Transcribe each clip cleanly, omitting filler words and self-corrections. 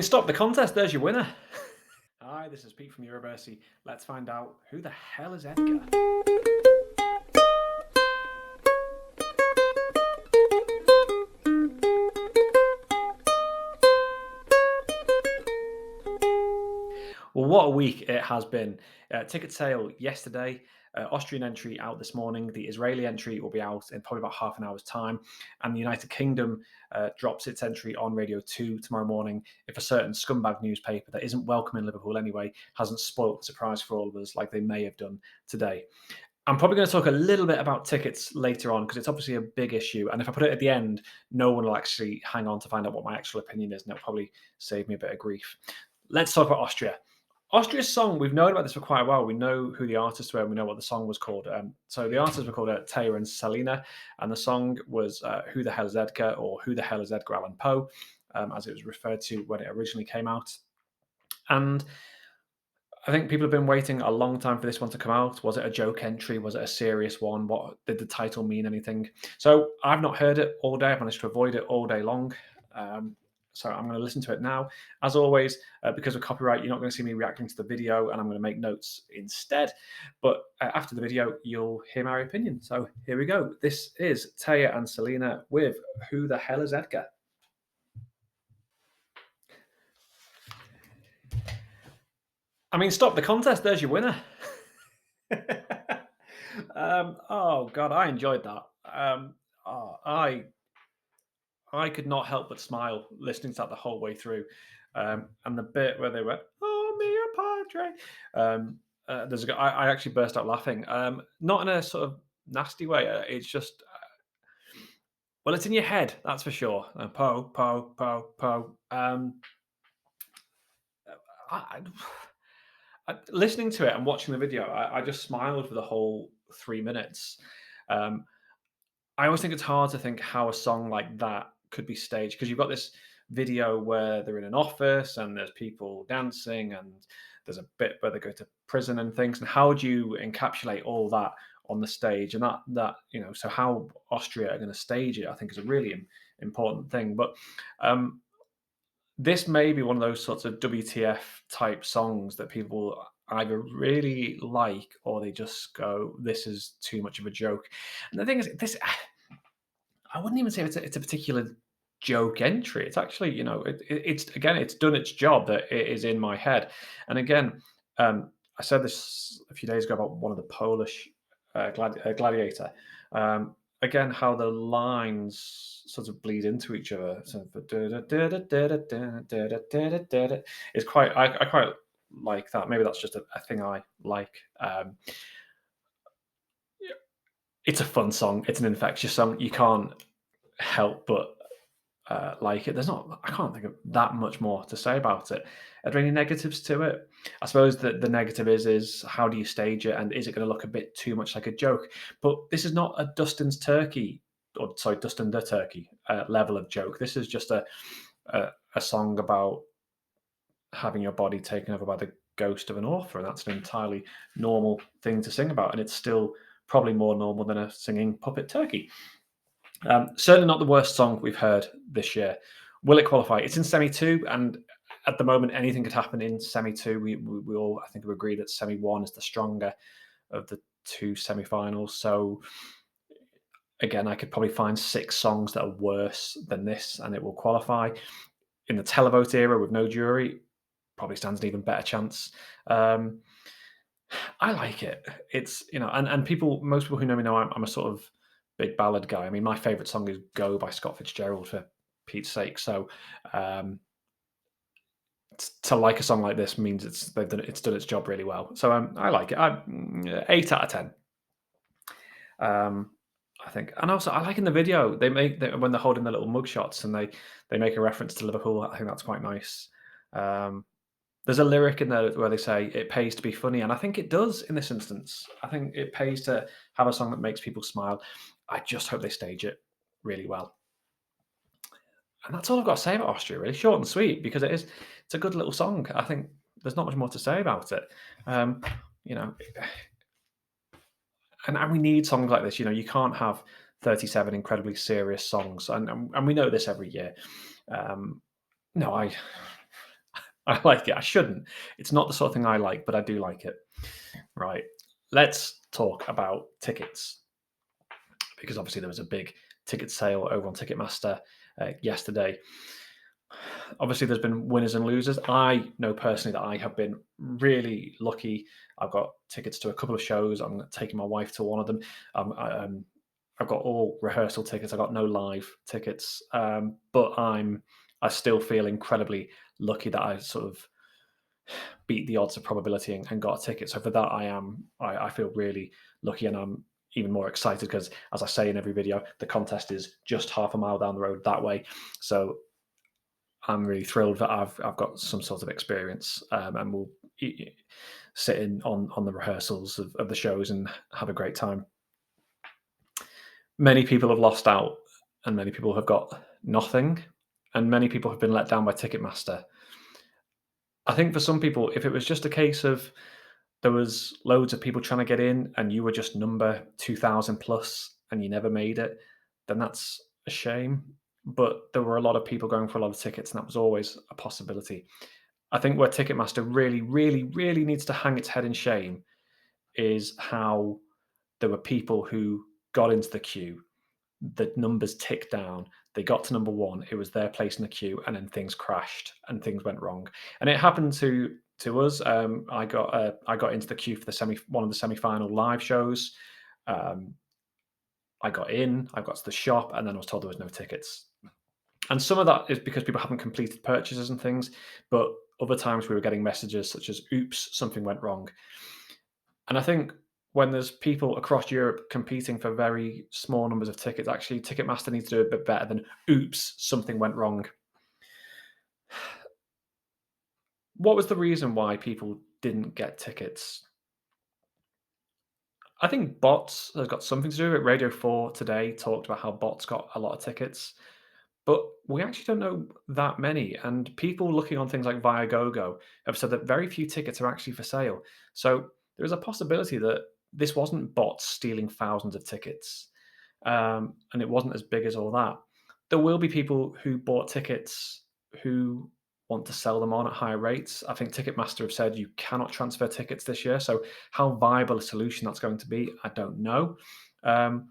Stop the contest. There's your winner. Hi, this is Pete from Eurovision. Let's find out who the hell is Edgar. Well, what a week it has been. Ticket sale yesterday, Austrian entry out this morning. The Israeli entry will be out in probably about half an hour's time. And the United Kingdom drops its entry on Radio 2 tomorrow morning if a certain scumbag newspaper that isn't welcome in Liverpool anyway hasn't spoilt the surprise for all of us like they may have done today. I'm probably going to talk a little bit about tickets later on because it's obviously a big issue. And if I put it at the end, no one will actually hang on to find out what my actual opinion is, and it'll probably save me a bit of grief. Let's talk about Austria. Austria's song, we've known about this for quite a while. We know who the artists were, and we know what the song was called. So the artists were called Teya and Salena, and the song was Who the Hell is Edgar, or Who the Hell is Edgar Allan Poe, as it was referred to when it originally came out. And I think people have been waiting a long time for this one to come out. Was it a joke entry? Was it a serious one? What did the title mean anything? So I've not heard it all day. I've managed to avoid it all day long. So I'm going to listen to it now. As always, because of copyright, you're not going to see me reacting to the video, and I'm going to make notes instead. But after the video, you'll hear my opinion. So here we go. This is Teya and Salena with Who the Hell is Edgar? Stop the contest. There's your winner. Oh God, I enjoyed that. Oh, I could not help but smile listening to that the whole way through. And the bit where they went, "Oh mio padre," there's a guy. I actually burst out laughing. Not in a sort of nasty way. It's just, well, it's in your head, that's for sure. Po po po po. I, listening to it and watching the video, I just smiled for the whole 3 minutes. Um, I always think it's hard to think how a song like that could be staged because you've got this video where they're in an office and there's people dancing and there's a bit where they go to prison and things. And how do you encapsulate all that on the stage? And so how Austria are going to stage it, I think, is a really important thing. But um, this may be one of those sorts of WTF type songs that people either really like or they just go, "This is too much of a joke." And the thing is, this I wouldn't even say it's a particular joke entry. It's actually, it's again, it's done its job that it is in my head. And again, I said this a few days ago about one of the Polish gladiator. Again, how the lines sort of bleed into each other. It's quite, I quite like that. Maybe that's just a thing I like. It's a fun song. It's an infectious song. You can't help but like it. I can't think of that much more to say about it. Are there any negatives to it? I suppose that the negative is how do you stage it, and is it going to look a bit too much like a joke? But this is not a Dustin's Turkey, or sorry, Dustin the Turkey level of joke. This is just a song about having your body taken over by the ghost of an author, and that's an entirely normal thing to sing about, and it's still probably more normal than a singing puppet turkey. Certainly not the worst song we've heard this year. Will it qualify? It's in semi two, and at the moment, anything could happen in semi two. We all, I think, we agree that semi one is the stronger of the two semi-finals. So again, I could probably find 6 songs that are worse than this, and it will qualify. In the televote era with no jury, probably stands an even better chance. I like it. It's, and people, most people who know me know I'm a sort of big ballad guy. I mean, my favorite song is "Go" by Scott Fitzgerald, for Pete's sake. So um, to like a song like this means it's done its job really well. So I like it. 8 out of 10. I think, and also I like in the video when they're holding the little mug shots and they make a reference to Liverpool. I think that's quite nice. Um, there's a lyric in there where they say it pays to be funny, and I think it does in this instance. I think it pays to have a song that makes people smile. I just hope they stage it really well. And that's all I've got to say about Austria, really. Short and sweet, because it's a good little song. I think there's not much more to say about it. You know, and we need songs like this. You can't have 37 incredibly serious songs, and we know this every year. No, I like it. I shouldn't. It's not the sort of thing I like, but I do like it. Right. Let's talk about tickets because obviously there was a big ticket sale over on Ticketmaster yesterday. Obviously, there's been winners and losers. I know personally that I have been really lucky. I've got tickets to a couple of shows. I'm taking my wife to one of them. I've got all rehearsal tickets. I got no live tickets, but I still feel incredibly lucky that I sort of beat the odds of probability and got a ticket. So for that, I feel really lucky, and I'm even more excited because, as I say in every video, the contest is just half a mile down the road that way. So I'm really thrilled that I've got some sort of experience, and we'll sit in on the rehearsals of the shows and have a great time. Many people have lost out, and many people have got nothing, and many people have been let down by Ticketmaster. I think for some people, if it was just a case of there was loads of people trying to get in and you were just number 2000 plus and you never made it, then that's a shame. But there were a lot of people going for a lot of tickets, and that was always a possibility. I think where Ticketmaster really, really, really needs to hang its head in shame is how there were people who got into the queue, the numbers ticked down, they got to number one, it was their place in the queue, and then things crashed and things went wrong. And it happened to us. I got into the queue for one of the semi-final live shows. Um, I got in, I got to the shop, and then I was told there was no tickets. And some of that is because people haven't completed purchases and things, but other times we were getting messages such as, oops, something went wrong. And I think when there's people across Europe competing for very small numbers of tickets, actually Ticketmaster needs to do a bit better than, oops, something went wrong. What was the reason why people didn't get tickets? I think bots has got something to do with it. Radio 4 today talked about how bots got a lot of tickets. But we actually don't know that many, and people looking on things like Viagogo have said that very few tickets are actually for sale. So there is a possibility that this wasn't bots stealing thousands of tickets, and it wasn't as big as all that. There will be people who bought tickets who want to sell them on at higher rates. I think Ticketmaster have said you cannot transfer tickets this year. So how viable a solution that's going to be, I don't know. Um,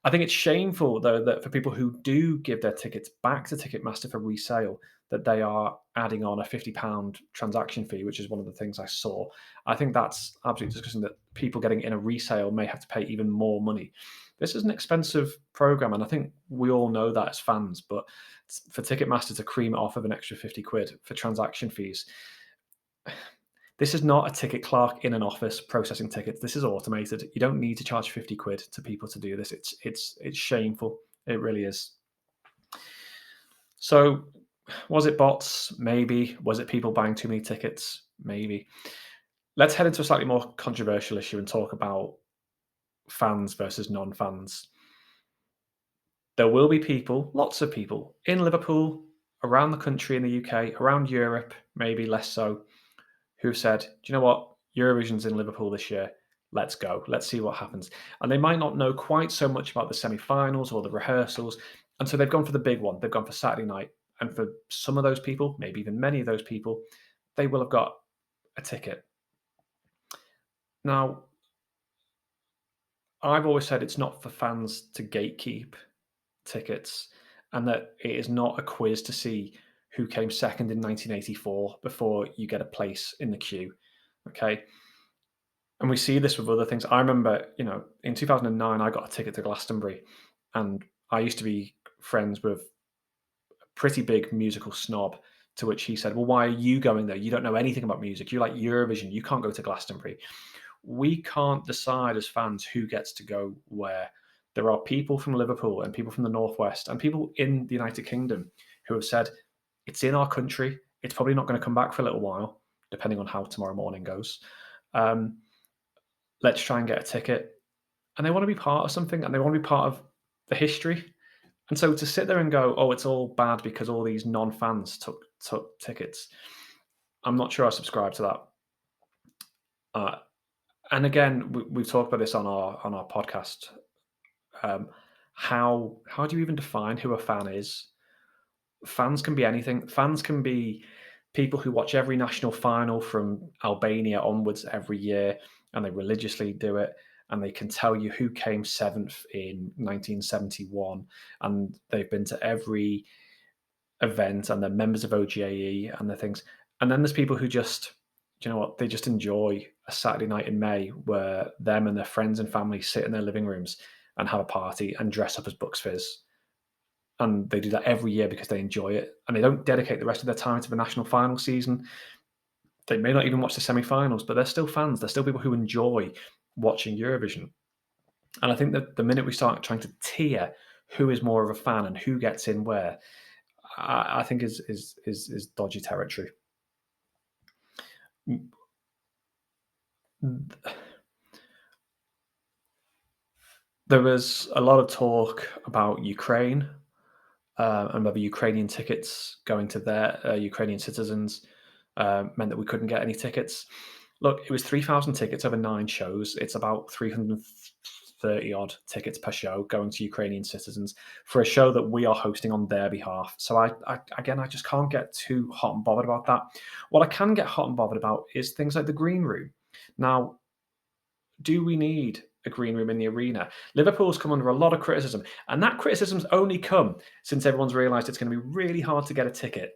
I think it's shameful though that for people who do give their tickets back to Ticketmaster for resale, that they are adding on a £50 transaction fee, which is one of the things I saw. I think that's absolutely disgusting that people getting in a resale may have to pay even more money. This is an expensive program, and I think we all know that as fans. But for Ticketmaster to cream it off of an extra 50 quid for transaction fees, this is not a ticket clerk in an office processing tickets. This is automated. You don't need to charge 50 quid to people to do this. It's shameful. It really is. So, was it bots? Maybe. Was it people buying too many tickets? Maybe. Let's head into a slightly more controversial issue and talk about fans versus non-fans. There will be people, lots of people in Liverpool, around the country in the UK, around Europe, maybe less so, who said, "Do you know what? Eurovision's in Liverpool this year. Let's go. Let's see what happens." And they might not know quite so much about the semi-finals or the rehearsals, and so they've gone for the big one. They've gone for Saturday night. And for some of those people, maybe even many of those people, they will have got a ticket. Now, I've always said it's not for fans to gatekeep tickets, and that it is not a quiz to see who came second in 1984 before you get a place in the queue. Okay. And we see this with other things. I remember, in 2009, I got a ticket to Glastonbury, and I used to be friends with a pretty big musical snob. To which he said, "Well, why are you going there? You don't know anything about music. You like Eurovision. You can't go to Glastonbury." We can't decide as fans who gets to go where. There are people from Liverpool and people from the Northwest and people in the United Kingdom who have said, it's in our country. It's probably not going to come back for a little while, depending on how tomorrow morning goes. Um, let's try and get a ticket. And they want to be part of something, and they want to be part of the history. And so to sit there and go, oh, it's all bad because all these non-fans took tickets, I'm not sure I subscribe to that. And again, we've talked about this on our podcast. How do you even define who a fan is? Fans can be anything. Fans can be people who watch every national final from Albania onwards every year, and they religiously do it, and they can tell you who came seventh in 1971, and they've been to every event, and they're members of OGAE and the things. And then there's people who just, you know what, they just enjoy a Saturday night in May where them and their friends and family sit in their living rooms and have a party and dress up as Bucks Fizz. And they do that every year because they enjoy it. And they don't dedicate the rest of their time to the national final season. They may not even watch the semi-finals, but they're still fans. They're still people who enjoy watching Eurovision. And I think that the minute we start trying to tier who is more of a fan and who gets in where, I think is dodgy territory. There was a lot of talk about Ukraine and whether Ukrainian tickets going to their Ukrainian citizens meant that we couldn't get any tickets. Look, it was 3,000 tickets over 9 shows. It's about 330 odd tickets per show going to Ukrainian citizens for a show that we are hosting on their behalf. So I just can't get too hot and bothered about that. What I can get hot and bothered about is things like the green room. Now, do we need a green room in the arena? Liverpool's come under a lot of criticism, and that criticism's only come since everyone's realised it's going to be really hard to get a ticket.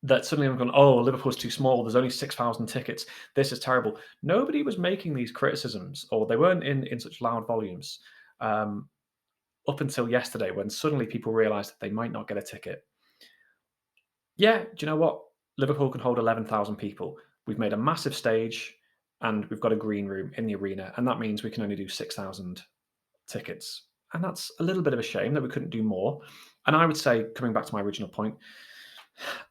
That suddenly I'm going, oh, Liverpool's too small. There's only 6,000 tickets. This is terrible. Nobody was making these criticisms, or they weren't in such loud volumes up until yesterday, when suddenly people realised that they might not get a ticket. Yeah, do you know what? Liverpool can hold 11,000 people. We've made a massive stage and we've got a green room in the arena, and that means we can only do 6,000 tickets. And that's a little bit of a shame that we couldn't do more. And I would say, coming back to my original point,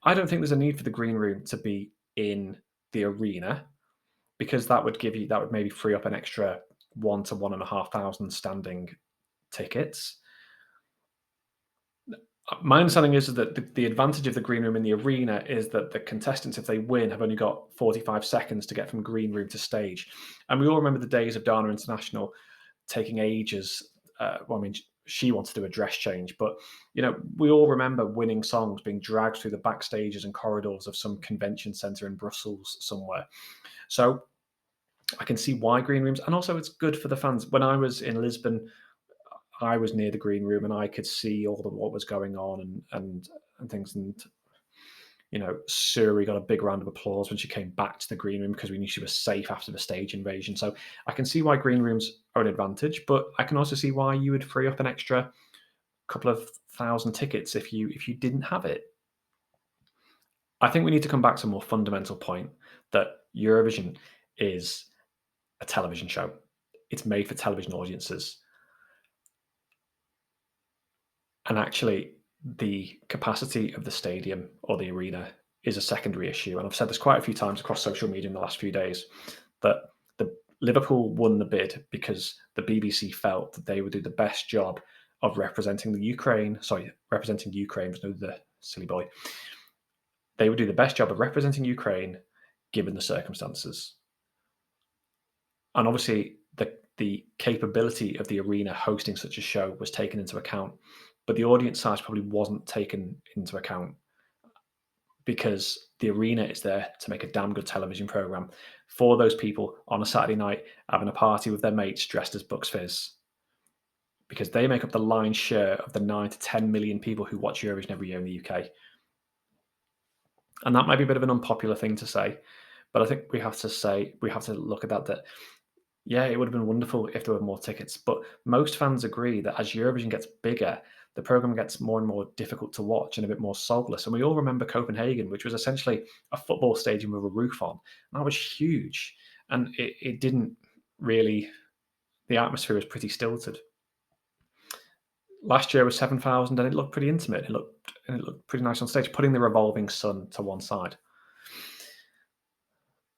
I don't think there's a need for the green room to be in the arena, because that would maybe free up an extra 1,000 to 1,500 standing tickets. My understanding is that the advantage of the green room in the arena is that the contestants, if they win, have only got 45 seconds to get from green room to stage. And we all remember the days of Dana International taking ages. Well, I mean, she wants to do a dress change, but we all remember winning songs being dragged through the backstages and corridors of some convention center in Brussels somewhere. So I can see why green rooms, and also it's good for the fans. When I was in Lisbon, I was near the green room and I could see what was going on and things. And Suri got a big round of applause when she came back to the green room because we knew she was safe after the stage invasion. So I can see why green rooms are an advantage, but I can also see why you would free up an extra couple of thousand tickets if you didn't have it. I think we need to come back to a more fundamental point, that Eurovision is a television show. It's made for television audiences. And actually, the capacity of the stadium or the arena is a secondary issue. And I've said this quite a few times across social media in the last few days, that the Liverpool won the bid because the BBC felt that they would do the best job of representing Ukraine, was no, the silly boy. They would do the best job of representing Ukraine given the circumstances. And obviously, the capability of the arena hosting such a show was taken into account, but the audience size probably wasn't taken into account, because the arena is there to make a damn good television program for those people on a Saturday night having a party with their mates dressed as Bucks Fizz, because they make up the lion's share of the 9 to 10 million people who watch Eurovision every year in the UK. And that might be a bit of an unpopular thing to say, but I think we have to look at that yeah, it would have been wonderful if there were more tickets. But most fans agree that as Eurovision gets bigger, the program gets more and more difficult to watch and a bit more soulless. And we all remember Copenhagen, which was essentially a football stadium with a roof on. And that was huge. And it didn't really, the atmosphere was pretty stilted. Last year was 7,000 and it looked pretty intimate. It looked pretty nice on stage, putting the revolving sun to one side.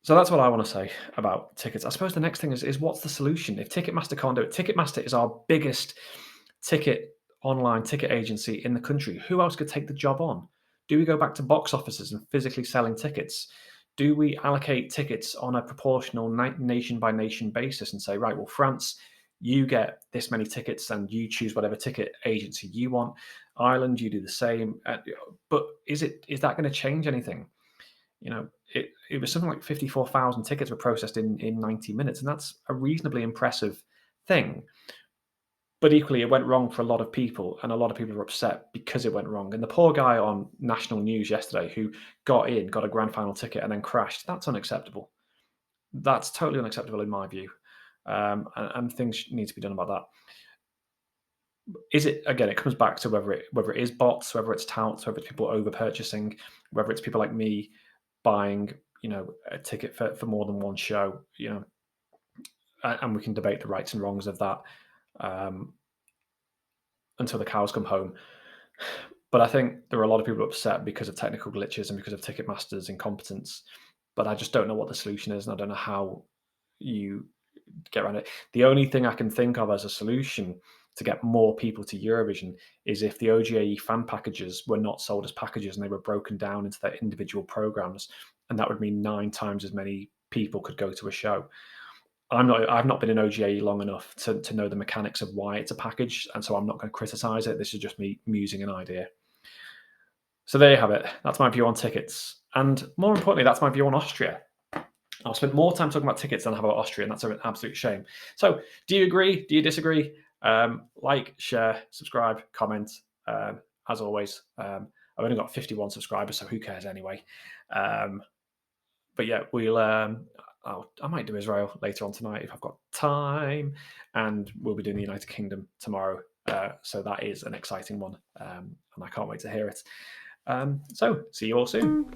So that's what I want to say about tickets. I suppose the next thing is what's the solution? If Ticketmaster can't do it, Ticketmaster is our biggest online ticket agency in the country. Who else could take the job on? Do we go back to box offices and physically selling tickets? Do we allocate tickets on a proportional nation by nation basis and say, right, well, France, You get this many tickets, and you choose whatever ticket agency you want. Ireland, you do the same. But is that going to change anything? It was something like 54,000 tickets were processed in 90 minutes, and that's a reasonably impressive thing. But equally, it went wrong for a lot of people, and a lot of people are upset because it went wrong. And the poor guy on national news yesterday who got a grand final ticket, and then crashed, that's unacceptable. That's totally unacceptable in my view. And things need to be done about that. Is it again? It comes back to whether it is bots, whether it's touts, whether it's people over purchasing, whether it's people like me buying, a ticket for more than one show. And we can debate the rights and wrongs of that um, until the cows come home. But I think there are a lot of people upset because of technical glitches and because of Ticketmaster's incompetence. But I just don't know what the solution is, and I don't know how you get around it. The only thing I can think of as a solution to get more people to Eurovision is if the OGAE fan packages were not sold as packages and they were broken down into their individual programs, and that would mean 9 times as many people could go to a show. I've not been in OGAE long enough to know the mechanics of why it's a package, and so I'm not going to criticize it. This is just me musing an idea. So there you have it. That's my view on tickets, and more importantly, that's my view on Austria. I've spent more time talking about tickets than I have about Austria, and that's an absolute shame. So, do you agree? Do you disagree? Like, share, subscribe, comment. As always, I've only got 51 subscribers, so who cares anyway? Um, but yeah, I might do Israel later on tonight if I've got time, and we'll be doing the United Kingdom tomorrow. So that is an exciting one, and I can't wait to hear it. So, see you all soon.